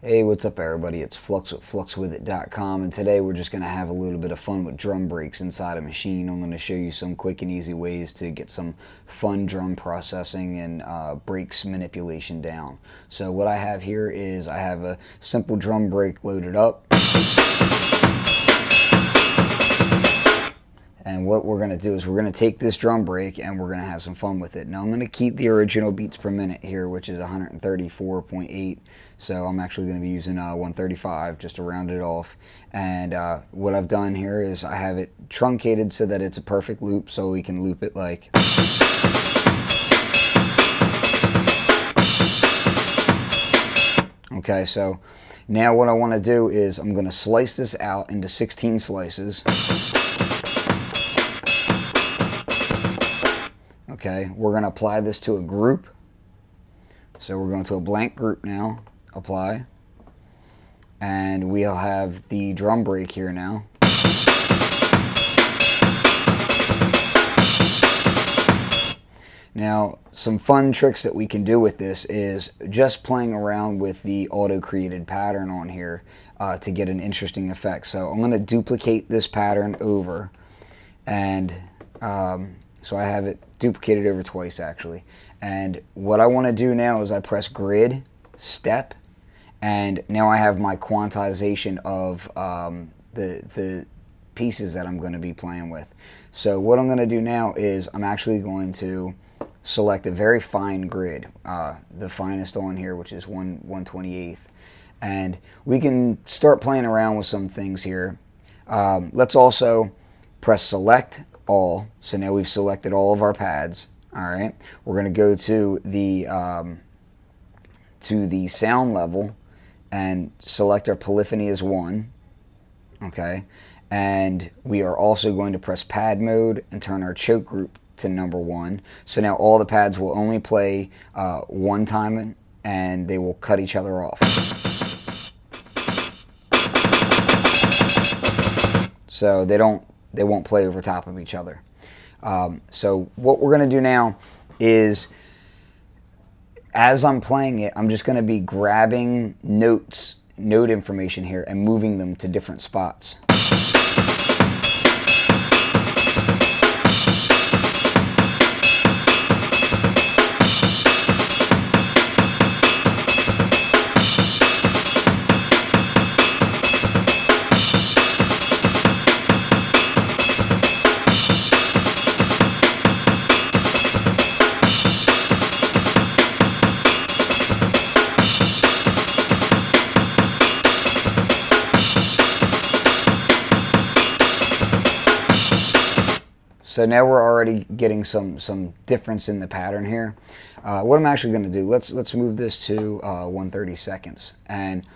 Hey, what's up everybody? It's Flux with fluxwithit.com, and today we're just going to have a little bit of fun with drum breaks inside a Maschine. I'm going to show you some quick and easy ways to get some fun drum processing and breaks manipulation down. So what I have here is I have a simple drum break loaded up. And what we're going to do is we're going to take this drum break and we're going to have some fun with it. Now I'm going to keep the original beats per minute here, which is 134.8. So I'm actually going to be using 135 just to round it off. And what I've done here is I have it truncated so that it's a perfect loop, so we can loop it like. Okay, so now what I want to do is I'm going to slice this out into 16 slices. Okay, we're going to apply this to a group. So we're going to a blank group now, apply. And we'll have the drum break here now. Now, some fun tricks that we can do with this is just playing around with the auto-created pattern on here to get an interesting effect. So I'm going to duplicate this pattern over, and so I have it duplicated over twice actually. And what I want to do now is I press grid, step, and now I have my quantization of the pieces that I'm going to be playing with. So what I'm going to do now is I'm actually going to select a very fine grid, the finest on here, which is 1/128th. And we can start playing around with some things here. Let's also press select all. So now we've selected all of our pads. All right, we're going to go to the sound level and select our polyphony as 1. Okay, and we are also going to press pad mode and turn our choke group to number 1. So now all the pads will only play one time and they will cut each other off. So they won't play over top of each other. So what we're going to do now is, as I'm playing it, I'm just going to be grabbing note information here and moving them to different spots. So now we're already getting some difference in the pattern here. What I'm actually going to do, let's move this to 1/32, and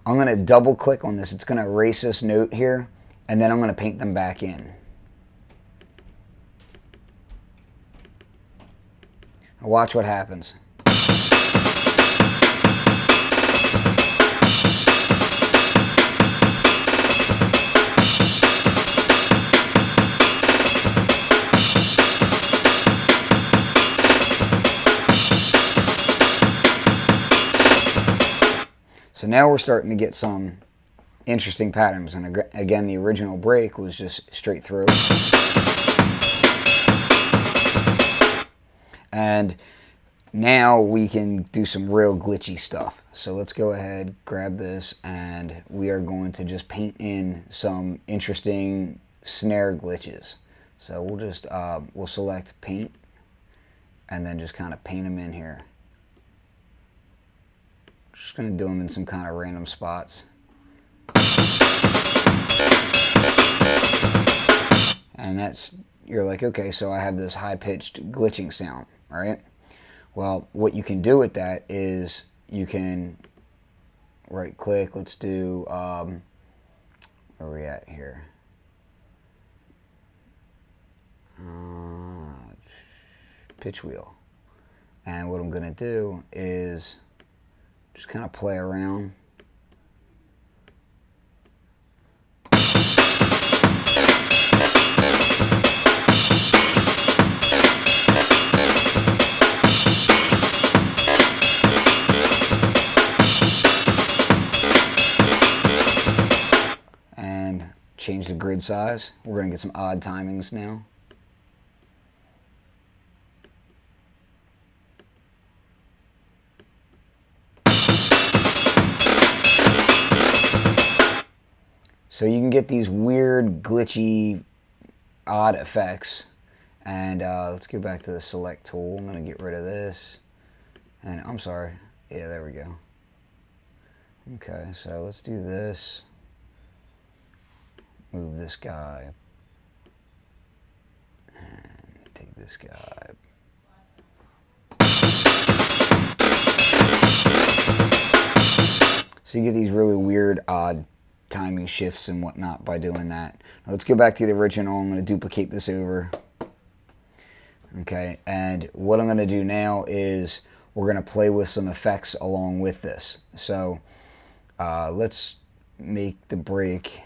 I'm going to double click on this. It's going to erase this note here, and then I'm going to paint them back in. Watch what happens. So now we're starting to get some interesting patterns, and again, the original break was just straight through. And now we can do some real glitchy stuff. So let's go ahead, grab this, and we are going to just paint in some interesting snare glitches. So we'll just we'll select paint and then just kind of paint them in here. Just going to do them in some kind of random spots. And that's, you're like, okay, so I have this high-pitched glitching sound, all right? Well, what you can do with that is you can right-click. Let's do, where are we at here? Pitch wheel. And what I'm going to do is just kind of play around. grid size. We're going to get some odd timings now. So you can get these weird, glitchy, odd effects. And let's go back to the select tool. I'm going to get rid of this. And I'm sorry. Yeah, there we go. Okay, so let's do this. Move this guy. And take this guy. So you get these really weird, odd timing shifts and whatnot by doing that. Now let's go back to the original. I'm going to duplicate this over. Okay, and what I'm going to do now is we're going to play with some effects along with this. So let's make the break.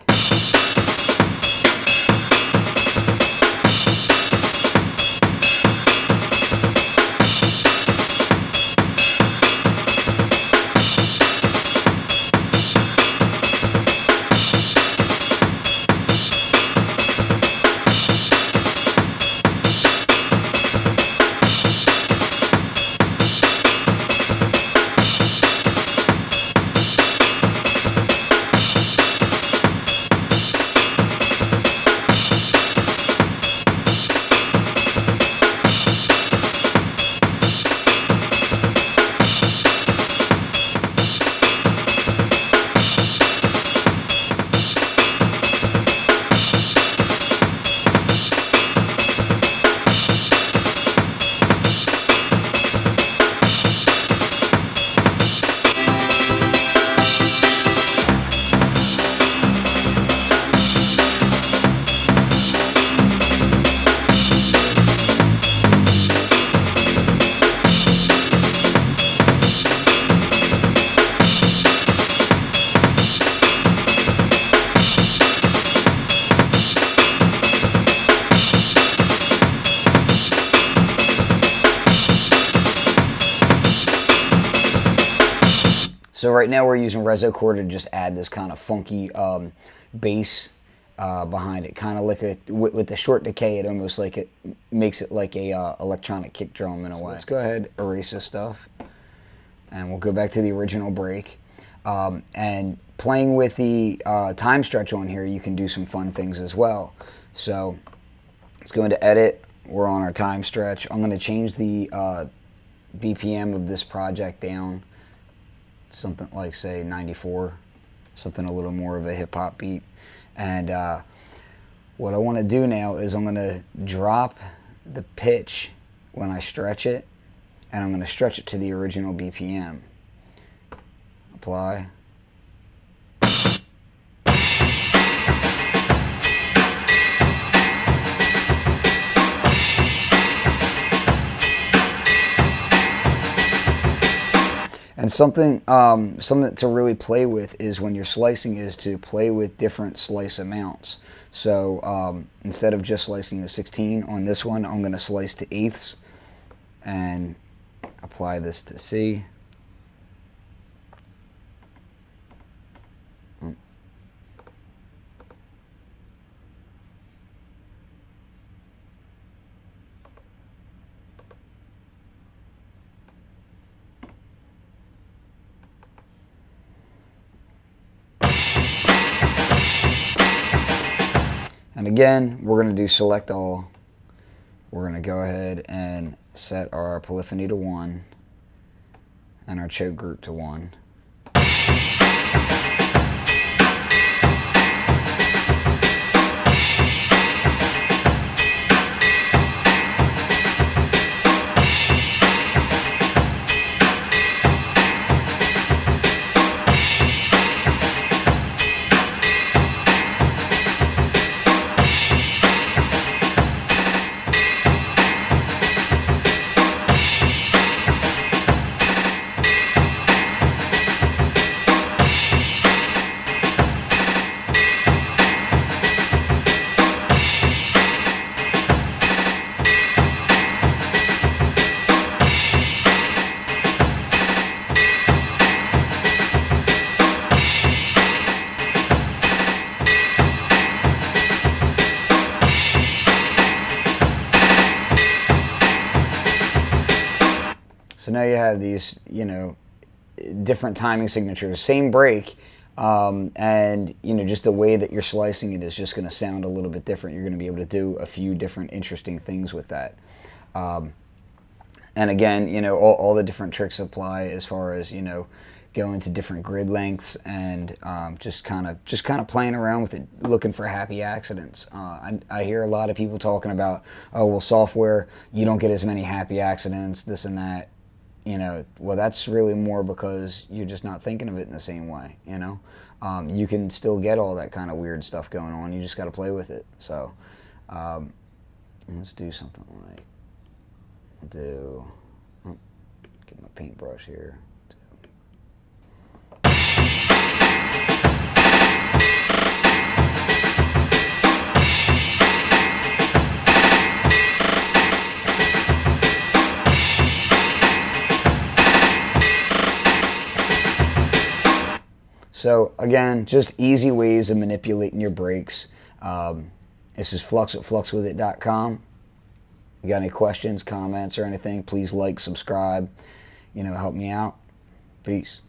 So right now we're using Reso Core to just add this kind of funky bass behind it, kind of like with the short decay. It almost like it makes it like a electronic kick drum in a way. Let's go ahead, erase this stuff, and we'll go back to the original break. And playing with the time stretch on here, you can do some fun things as well. So let's go into Edit. We're on our time stretch. I'm going to change the BPM of this project down. Something like, say, 94, something a little more of a hip-hop beat. And what I want to do now is I'm going to drop the pitch when I stretch it, and I'm going to stretch it to the original BPM. Apply. And something to really play with is when you're slicing is to play with different slice amounts. So instead of just slicing to 16 on this one, I'm going to slice to eighths and apply this to C. And again, we're going to do select all. We're going to go ahead and set our polyphony to 1 and our choke group to 1. So now you have these, different timing signatures, same break, and just the way that you're slicing it is just going to sound a little bit different. You're going to be able to do a few different interesting things with that. And again, all the different tricks apply as far as going to different grid lengths and just kind of playing around with it, looking for happy accidents. I hear a lot of people talking about, oh well, software, you don't get as many happy accidents, this and that. Well, that's really more because you're just not thinking of it in the same way. You can still get all that kind of weird stuff going on. You just got to play with it. So let's do something like get my paintbrush here. So again, just easy ways of manipulating your breaks. This is Flux at fluxwithit.com. You got any questions, comments, or anything, please like, subscribe, help me out. Peace.